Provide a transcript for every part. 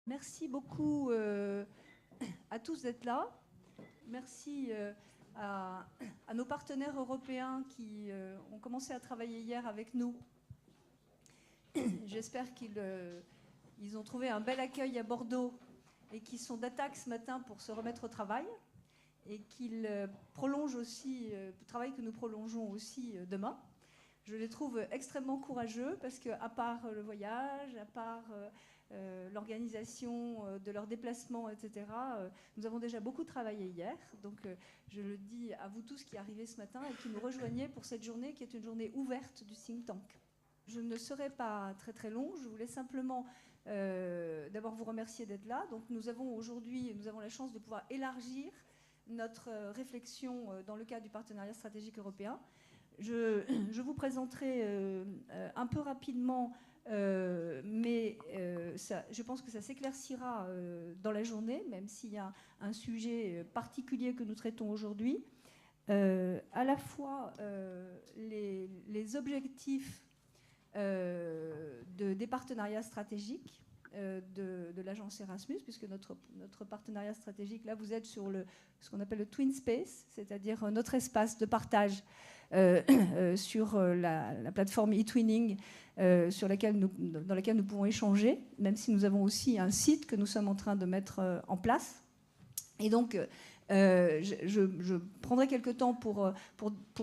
Merci beaucoup à tous d'être là. Merci à nos partenaires européens qui ont commencé à travailler hier avec nous. J'espère qu'ils ont trouvé un bel accueil à Bordeaux et qu'ils sont d'attaque ce matin pour se remettre au travail et qu'ils prolongent aussi le travail que nous prolongeons aussi demain. Je les trouve extrêmement courageux parce qu'à part le voyage, à part l'organisation de leurs déplacements, etc., nous avons déjà beaucoup travaillé hier. Donc je le dis à vous tous qui arrivez ce matin et qui nous rejoignez pour cette journée qui est une journée ouverte du think tank. Je ne serai pas très très long, je voulais simplement d'abord vous remercier d'être là. Donc nous avons aujourd'hui, nous avons la chance de pouvoir élargir notre réflexion dans le cadre du partenariat stratégique européen. Je vous présenterai un peu rapidement, mais je pense que ça s'éclaircira dans la journée, même s'il y a un sujet particulier que nous traitons aujourd'hui. À la fois les objectifs des partenariats stratégiques de l'agence Erasmus, puisque notre partenariat stratégique, là, vous êtes sur ce qu'on appelle le Twin Space, c'est-à-dire notre espace de partage sur la plateforme eTwinning dans laquelle nous pouvons échanger, même si nous avons aussi un site que nous sommes en train de mettre en place. Et donc, je prendrai quelques temps pour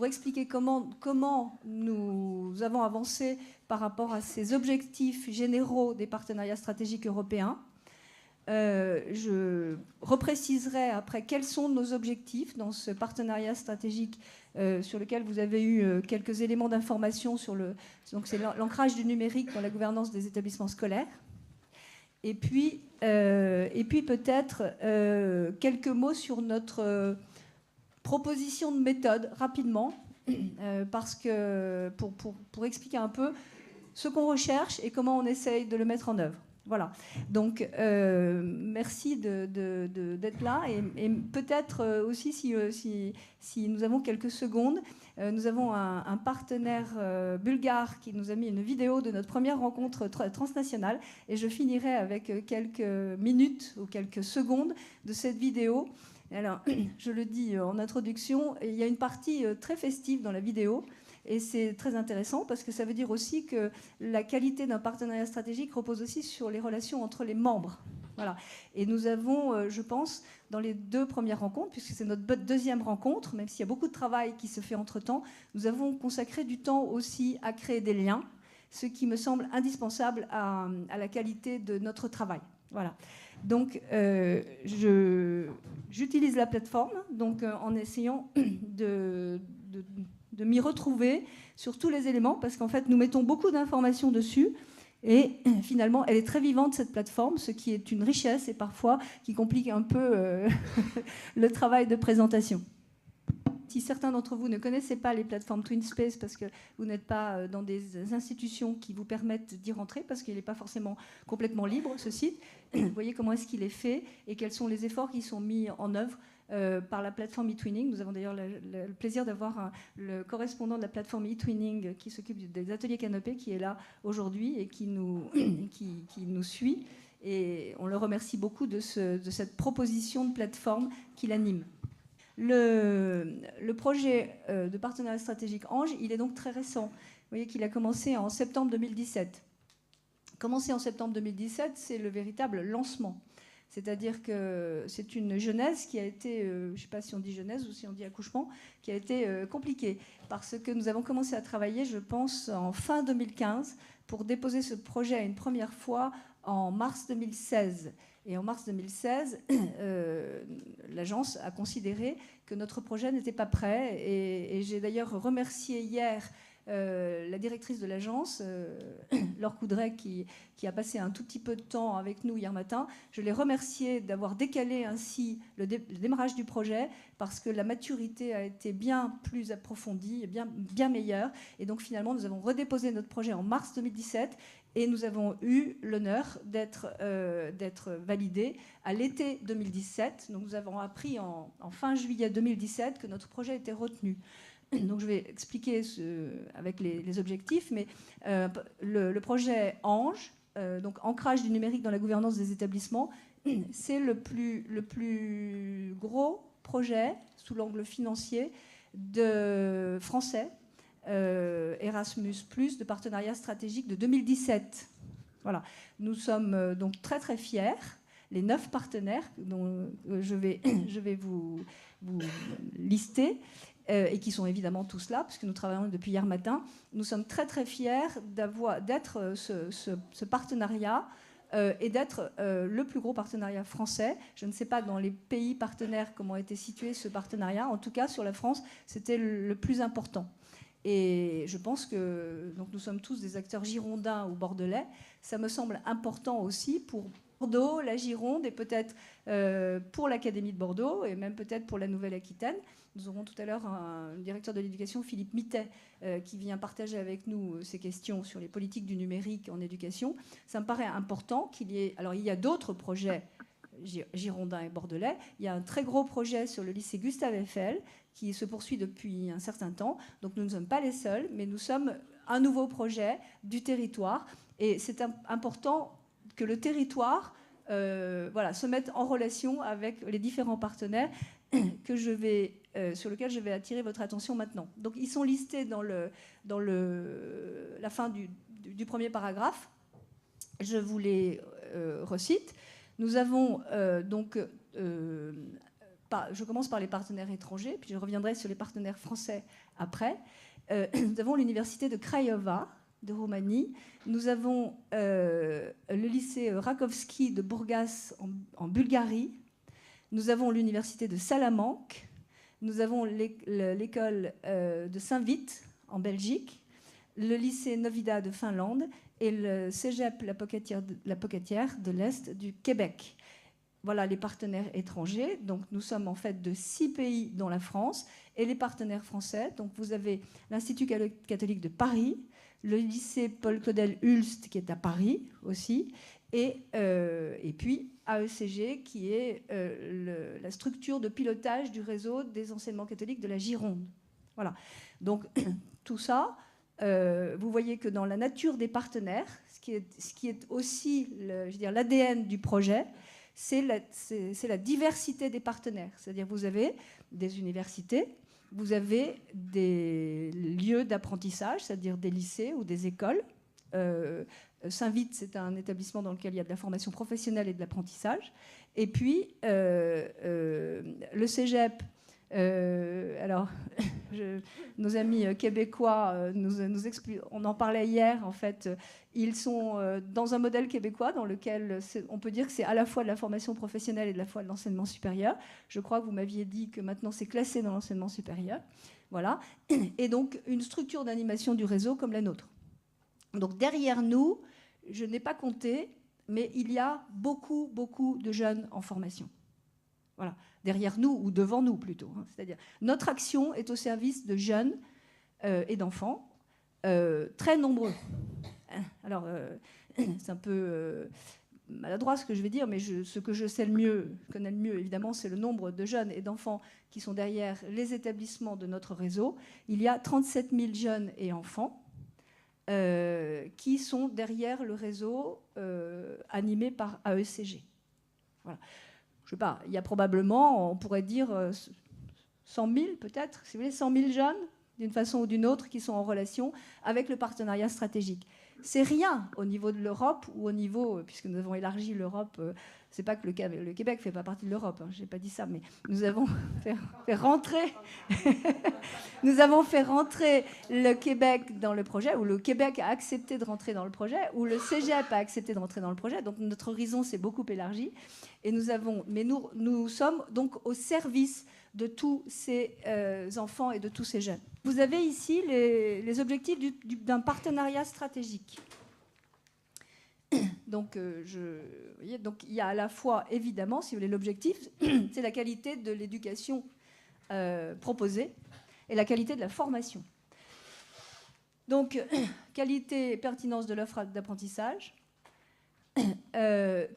expliquer comment nous avons avancé par rapport à ces objectifs généraux des partenariats stratégiques européens. Je repréciserai après quels sont nos objectifs dans ce partenariat stratégique sur lequel vous avez eu quelques éléments d'information donc c'est l'ancrage du numérique dans la gouvernance des établissements scolaires. Et puis peut-être quelques mots sur notre proposition de méthode rapidement, parce que pour expliquer un peu ce qu'on recherche et comment on essaye de le mettre en œuvre. Voilà. Donc, merci d'être là. Et peut-être aussi, si nous avons quelques secondes, nous avons un partenaire bulgare qui nous a mis une vidéo de notre première rencontre transnationale. Et je finirai avec quelques minutes ou quelques secondes de cette vidéo. Alors, je le dis en introduction, il y a une partie très festive dans la vidéo. Et c'est très intéressant parce que ça veut dire aussi que la qualité d'un partenariat stratégique repose aussi sur les relations entre les membres. Voilà. Et nous avons, je pense, dans les 2 premières rencontres, puisque c'est notre deuxième rencontre, même s'il y a beaucoup de travail qui se fait entre-temps, nous avons consacré du temps aussi à créer des liens, ce qui me semble indispensable à la qualité de notre travail. Voilà. Donc, j'utilise la plateforme donc, en essayant de m'y retrouver sur tous les éléments, parce qu'en fait, nous mettons beaucoup d'informations dessus, et finalement, elle est très vivante, cette plateforme, ce qui est une richesse et parfois qui complique un peu le travail de présentation. Si certains d'entre vous ne connaissez pas les plateformes TwinSpace parce que vous n'êtes pas dans des institutions qui vous permettent d'y rentrer, parce qu'il n'est pas forcément complètement libre, ce site, vous voyez comment est-ce qu'il est fait et quels sont les efforts qui sont mis en œuvre par la plateforme eTwinning. Nous avons d'ailleurs le plaisir d'avoir le correspondant de la plateforme eTwinning qui s'occupe des ateliers Canopée, qui est là aujourd'hui et qui nous suit. Et on le remercie beaucoup de cette proposition de plateforme qu'il anime. Le projet de partenariat stratégique Ange, il est donc très récent. Vous voyez qu'il a commencé en septembre 2017. Commencé en septembre 2017, c'est le véritable lancement. C'est-à-dire que c'est une genèse qui a été, je ne sais pas si on dit genèse ou si on dit accouchement, qui a été compliquée. Parce que nous avons commencé à travailler, je pense, en fin 2015 pour déposer ce projet à une première fois en mars 2016. Et en mars 2016, l'agence a considéré que notre projet n'était pas prêt. Et j'ai d'ailleurs remercié hier la directrice de l'agence, Laure Coudray, qui a passé un tout petit peu de temps avec nous hier matin. Je l'ai remerciée d'avoir décalé ainsi le démarrage du projet, parce que la maturité a été bien plus approfondie et bien meilleure. Et donc finalement, nous avons redéposé notre projet en mars 2017. Et nous avons eu l'honneur d'être validés à l'été 2017. Donc nous avons appris en fin juillet 2017 que notre projet était retenu. Donc je vais expliquer avec les objectifs, mais le projet Ange, donc ancrage du numérique dans la gouvernance des établissements, c'est le plus gros projet sous l'angle financier de français Erasmus+, de partenariat stratégique de 2017. Voilà. Nous sommes donc très très fiers, les 9 partenaires dont je vais vous lister, et qui sont évidemment tous là, puisque nous travaillons depuis hier matin. Nous sommes très très fiers d'être ce partenariat et d'être le plus gros partenariat français. Je ne sais pas dans les pays partenaires comment a été situé ce partenariat. En tout cas, sur la France, c'était le plus important. Et je pense que donc, nous sommes tous des acteurs girondins ou bordelais. Ça me semble important aussi pour Bordeaux, la Gironde, et peut-être pour l'Académie de Bordeaux, et même peut-être pour la Nouvelle-Aquitaine. Nous aurons tout à l'heure un directeur de l'éducation, Philippe Mittet, qui vient partager avec nous ces questions sur les politiques du numérique en éducation. Ça me paraît important qu'il y ait... Alors, il y a d'autres projets girondins et bordelais. Il y a un très gros projet sur le lycée Gustave Eiffel qui se poursuit depuis un certain temps. Donc, nous ne sommes pas les seuls, mais nous sommes un nouveau projet du territoire. Et c'est important que le territoire se mette en relation avec les différents partenaires sur lesquels je vais attirer votre attention maintenant. Donc, ils sont listés dans la fin du premier paragraphe. Je vous les recite. Nous avons je commence par les partenaires étrangers, puis je reviendrai sur les partenaires français après. Nous avons l'université de Craiova, de Roumanie. Nous avons le lycée Rakovski de Burgas en Bulgarie. Nous avons l'université de Salamanque. Nous avons l'école de Saint-Vith en Belgique, le lycée Novida de Finlande et le cégep La Pocatière de l'Est du Québec. Voilà les partenaires étrangers. Donc nous sommes en fait de 6 pays dans la France et les partenaires français. Donc vous avez l'Institut catholique de Paris, le lycée Paul-Claudel-Hulst qui est à Paris aussi, et puis AECG qui est la structure de pilotage du réseau des enseignements catholiques de la Gironde. Voilà. Donc tout ça, vous voyez que dans la nature des partenaires, ce qui est aussi l'ADN du projet, c'est la diversité des partenaires. C'est-à-dire vous avez des universités, vous avez des lieux d'apprentissage, c'est-à-dire des lycées ou des écoles. Saint-Vith, c'est un établissement dans lequel il y a de la formation professionnelle et de l'apprentissage. Et puis, le cégep, nos amis québécois nous expliquent, on en parlait hier, en fait, ils sont dans un modèle québécois dans lequel on peut dire que c'est à la fois de la formation professionnelle et de la fois de l'enseignement supérieur. Je crois que vous m'aviez dit que maintenant c'est classé dans l'enseignement supérieur. Voilà. Et donc, une structure d'animation du réseau comme la nôtre. Donc, derrière nous, je n'ai pas compté, mais il y a beaucoup, beaucoup de jeunes en formation. Voilà. Derrière nous, ou devant nous plutôt. C'est-à-dire, notre action est au service de jeunes et d'enfants, très nombreux. Alors, c'est un peu maladroit ce que je vais dire, mais ce que je connais le mieux, évidemment, c'est le nombre de jeunes et d'enfants qui sont derrière les établissements de notre réseau. Il y a 37 000 jeunes et enfants qui sont derrière le réseau animé par AECG. Voilà. Je ne sais pas, il y a probablement, on pourrait dire 100 000 peut-être, si vous voulez, 100 000 jeunes, d'une façon ou d'une autre, qui sont en relation avec le partenariat stratégique. C'est rien au niveau de l'Europe ou au niveau, puisque nous avons élargi l'Europe, c'est pas que le Québec ne fait pas partie de l'Europe, hein, je n'ai pas dit ça, mais nous avons fait rentrer nous avons fait rentrer le Québec dans le projet, ou le Québec a accepté de rentrer dans le projet, ou le cégep a accepté de rentrer dans le projet, donc notre horizon s'est beaucoup élargi, et nous sommes donc au service de tous ces enfants et de tous ces jeunes. Vous avez ici les objectifs d'un partenariat stratégique. Donc, vous voyez, donc, il y a à la fois, évidemment, si vous voulez, l'objectif, c'est la qualité de l'éducation proposée et la qualité de la formation. Donc, qualité et pertinence de l'offre d'apprentissage,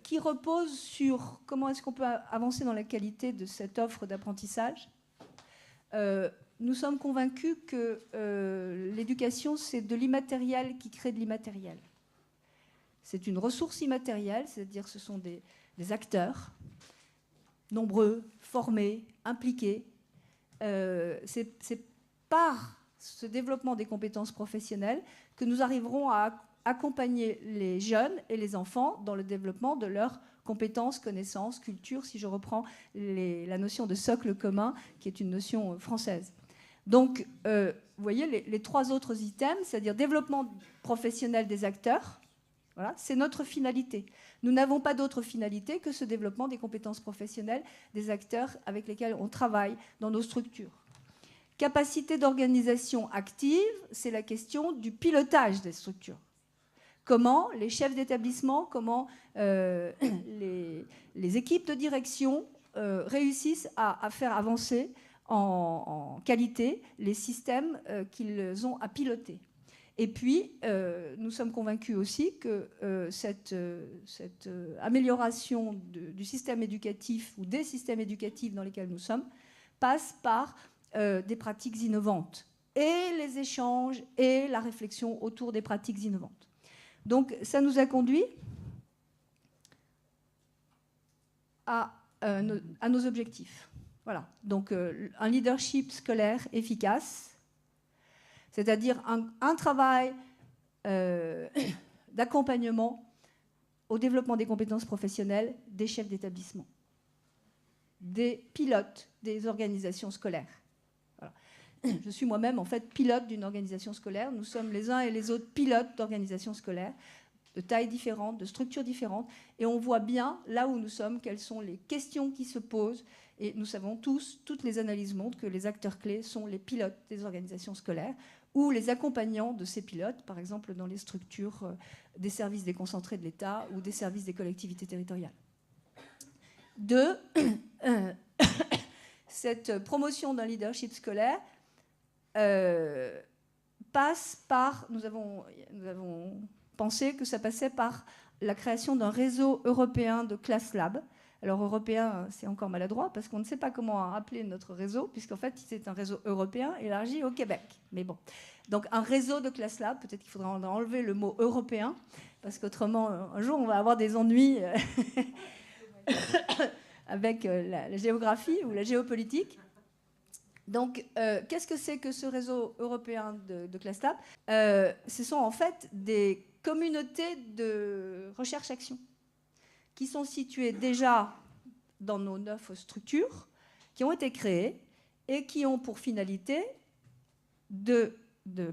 qui repose sur comment est-ce qu'on peut avancer dans la qualité de cette offre d'apprentissage. Nous sommes convaincus que l'éducation, c'est de l'immatériel qui crée de l'immatériel. C'est une ressource immatérielle, c'est-à-dire ce sont des acteurs nombreux, formés, impliqués. C'est par ce développement des compétences professionnelles que nous arriverons à accompagner les jeunes et les enfants dans le développement de leurs compétences, connaissances, culture, si je reprends la notion de socle commun, qui est une notion française. Donc, vous voyez, les trois autres items, c'est-à-dire développement professionnel des acteurs, voilà, c'est notre finalité. Nous n'avons pas d'autre finalité que ce développement des compétences professionnelles des acteurs avec lesquels on travaille dans nos structures. Capacité d'organisation active, c'est la question du pilotage des structures. Comment les chefs d'établissement, comment les équipes de direction réussissent à faire avancer en qualité les systèmes qu'ils ont à piloter. Et puis, nous sommes convaincus aussi que cette amélioration du système éducatif ou des systèmes éducatifs dans lesquels nous sommes passe par des pratiques innovantes et les échanges et la réflexion autour des pratiques innovantes. Donc, ça nous a conduit à nos objectifs. Voilà. Donc, un leadership scolaire efficace, c'est-à-dire un travail d'accompagnement au développement des compétences professionnelles des chefs d'établissement, des pilotes des organisations scolaires. Voilà. Je suis moi-même, en fait, pilote d'une organisation scolaire. Nous sommes les uns et les autres pilotes d'organisations scolaires, de tailles différentes, de structures différentes, et on voit bien, là où nous sommes, quelles sont les questions qui se posent, et nous savons tous, toutes les analyses montrent que les acteurs clés sont les pilotes des organisations scolaires, ou les accompagnants de ces pilotes, par exemple dans les structures des services déconcentrés de l'État ou des services des collectivités territoriales. Cette promotion d'un leadership scolaire passe par... Nous avons pensé que ça passait par la création d'un réseau européen de Class Lab. Alors européen, c'est encore maladroit parce qu'on ne sait pas comment appeler notre réseau, puisqu'en fait, c'est un réseau européen élargi au Québec. Mais bon, donc un réseau de Class Lab, peut-être qu'il faudra enlever le mot européen, parce qu'autrement, un jour, on va avoir des ennuis avec la géographie ou la géopolitique. Donc, qu'est-ce que c'est que ce réseau européen de Class Lab ? Ce sont en fait des communautés de recherche-action qui sont situées déjà dans nos 9 structures, qui ont été créées et qui ont pour finalité de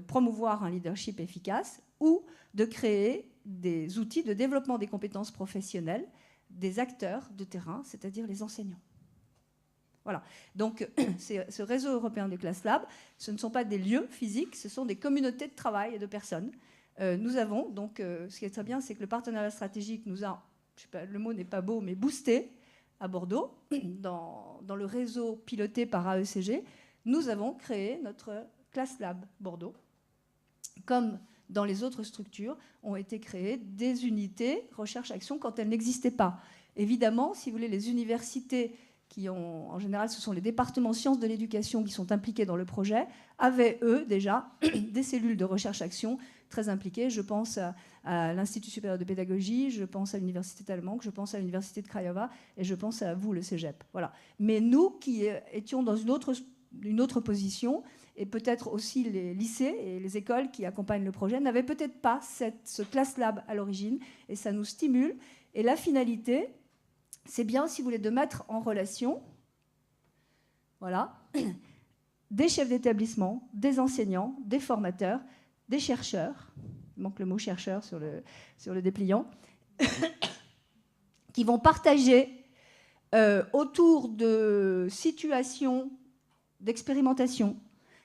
promouvoir un leadership efficace ou de créer des outils de développement des compétences professionnelles des acteurs de terrain, c'est-à-dire les enseignants. Voilà. Donc, ce réseau européen de Class Lab, ce ne sont pas des lieux physiques, ce sont des communautés de travail et de personnes. Nous avons, donc, ce qui est très bien, c'est que le partenariat stratégique nous a, je sais pas, le mot n'est pas beau, mais boosté à Bordeaux, dans le réseau piloté par AECG. Nous avons créé notre Class Lab Bordeaux. Comme dans les autres structures, ont été créées des unités recherche-action quand elles n'existaient pas. Évidemment, si vous voulez, les universités qui ont, en général, ce sont les départements sciences de l'éducation qui sont impliqués dans le projet, avaient, eux, déjà, des cellules de recherche-action très impliquées. Je pense à l'Institut supérieur de pédagogie, je pense à l'Université Talmank, je pense à l'Université de Craiova, et je pense à vous, le Cégep. Voilà. Mais nous, qui étions dans une autre position, et peut-être aussi les lycées et les écoles qui accompagnent le projet, n'avaient peut-être pas ce Class Lab à l'origine, et ça nous stimule. Et la finalité, c'est bien, si vous voulez, de mettre en relation, voilà, des chefs d'établissement, des enseignants, des formateurs, des chercheurs, il manque le mot chercheur sur le dépliant, qui vont partager autour de situations d'expérimentation,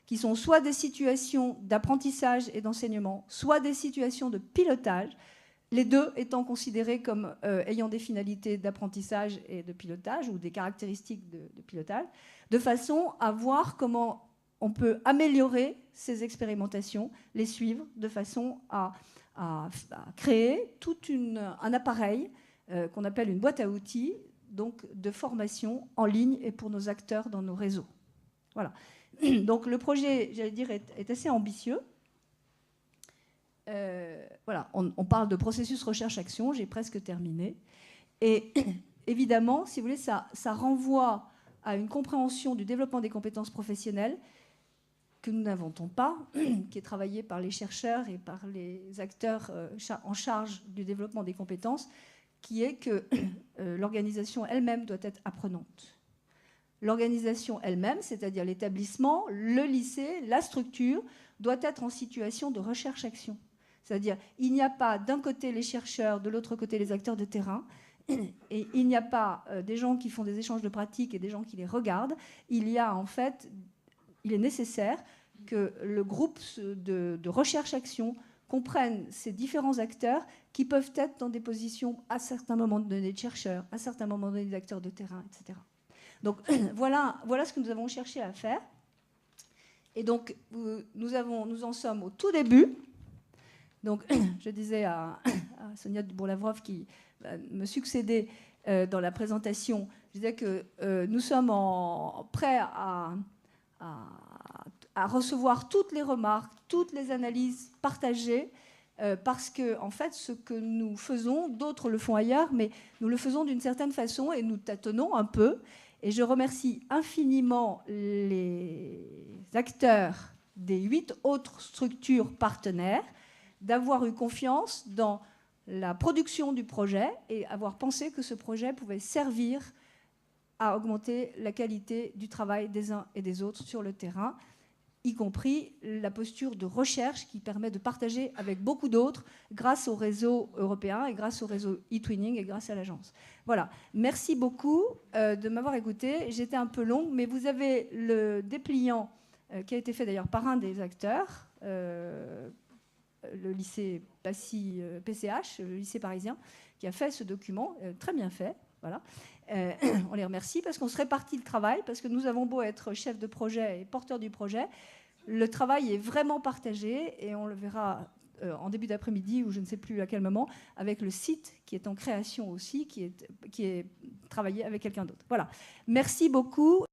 qui sont soit des situations d'apprentissage et d'enseignement, soit des situations de pilotage, les deux étant considérés comme ayant des finalités d'apprentissage et de pilotage, ou des caractéristiques de pilotage, de façon à voir comment on peut améliorer ces expérimentations, les suivre, de façon à créer tout un appareil qu'on appelle une boîte à outils, donc de formation en ligne et pour nos acteurs dans nos réseaux. Voilà. Donc le projet, j'allais dire, est assez ambitieux. voilà, on parle de processus recherche-action, j'ai presque terminé. Et évidemment, si vous voulez, ça renvoie à une compréhension du développement des compétences professionnelles que nous n'inventons pas, qui est travaillée par les chercheurs et par les acteurs en charge du développement des compétences, qui est que l'organisation elle-même doit être apprenante. L'organisation elle-même, c'est-à-dire l'établissement, le lycée, la structure, doit être en situation de recherche-action. C'est-à-dire, il n'y a pas d'un côté les chercheurs, de l'autre côté les acteurs de terrain, et il n'y a pas des gens qui font des échanges de pratiques et des gens qui les regardent. Il y a en fait, il est nécessaire que le groupe de recherche-action comprenne ces différents acteurs qui peuvent être dans des positions à certains moments donnés de chercheurs, à certains moments donnés d'acteurs de terrain, etc. Donc voilà ce que nous avons cherché à faire. Et donc nous en sommes au tout début. Donc je disais à Sonia Dubourg-Lavrov qui va me succéder dans la présentation, je disais que nous sommes prêts à recevoir toutes les remarques, toutes les analyses partagées, parce que, en fait, ce que nous faisons, d'autres le font ailleurs, mais nous le faisons d'une certaine façon et nous tâtonnons un peu. Et je remercie infiniment les acteurs des 8 autres structures partenaires d'avoir eu confiance dans la production du projet et avoir pensé que ce projet pouvait servir à augmenter la qualité du travail des uns et des autres sur le terrain, y compris la posture de recherche qui permet de partager avec beaucoup d'autres grâce au réseau européen et grâce au réseau e-twinning et grâce à l'agence. Voilà. Merci beaucoup de m'avoir écouté. J'étais un peu longue, mais vous avez le dépliant qui a été fait d'ailleurs par un des acteurs, le lycée Passy PCH, le lycée parisien, qui a fait ce document, très bien fait. Voilà. On les remercie parce qu'on se répartit le travail, parce que nous avons beau être chef de projet et porteur du projet, le travail est vraiment partagé et on le verra en début d'après-midi ou je ne sais plus à quel moment, avec le site qui est en création aussi, qui est travaillé avec quelqu'un d'autre. Voilà. Merci beaucoup.